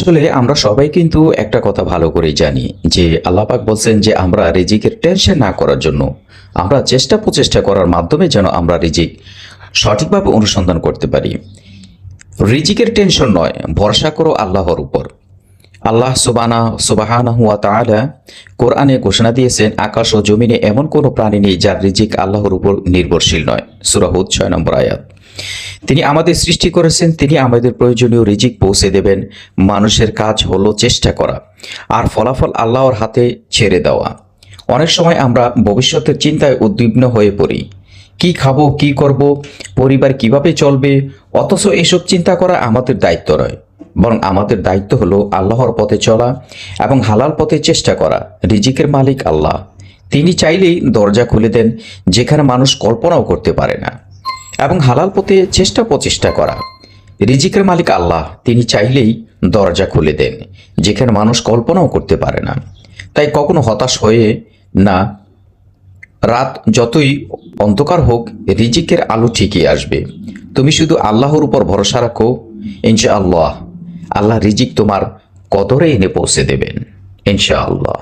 আসলে আমরা সবাই কিন্তু একটা কথা ভালো করেই জানি যে আল্লাহ পাক বলছেন যে আমরা রিজিকের টেনশন না করার জন্য আমরা চেষ্টা প্রচেষ্টা করার মাধ্যমে যেন আমরা রিজিক সঠিকভাবে অনুসন্ধান করতে পারি। রিজিকের টেনশন নয়, ভরসা করো আল্লাহর উপর। আল্লাহ সুবহানাহু ওয়া তাআলা কোরআনে ঘোষণা দিয়েছেন, আকাশ ও জমিনে এমন কোনো প্রাণী নেই যার রিজিক আল্লাহর উপর নির্ভরশীল নয়। সূরা হুদ 6 নম্বর আয়াত। তিনি আমাদের সৃষ্টি করেছেন, তিনি আমাদের প্রয়োজনীয় রিজিক পৌঁছে দেবেন। মানুষের কাজ হলো চেষ্টা করা, আর ফলাফল আল্লাহর হাতে ছেড়ে দেওয়া। অনেক সময় আমরা ভবিষ্যতের চিন্তায় উদ্বিগ্ন হয়ে পড়ি, কি খাবো, কি করব, পরিবার কিভাবে চলবে। অথচ এসব চিন্তা করা আমাদের দায়িত্ব নয়, বরং আমাদের দায়িত্ব হলো আল্লাহর পথে চলা এবং হালাল পথে চেষ্টা করা। রিজিকের মালিক আল্লাহ, তিনি চাইলেই দরজা খুলে দেন যেখানে মানুষ কল্পনাও করতে পারে না, এবং হালাল পথে চেষ্টা প্রচেষ্টা করা। রিজিকের মালিক আল্লাহ, তিনি চাইলেই দরজা খুলে দেন যেখানে মানুষ কল্পনাও করতে পারে না। তাই কখনো হতাশ হয়ে না, রাত যতই অন্ধকার হোক রিজিকের আলো ঠিকই আসবে। তুমি শুধু আল্লাহর উপর ভরসা রাখো, ইনশাআল্লাহ আল্লাহ রিজিক তোমার কদরে এনে পৌঁছে দেবেন, ইনশাআল্লাহ।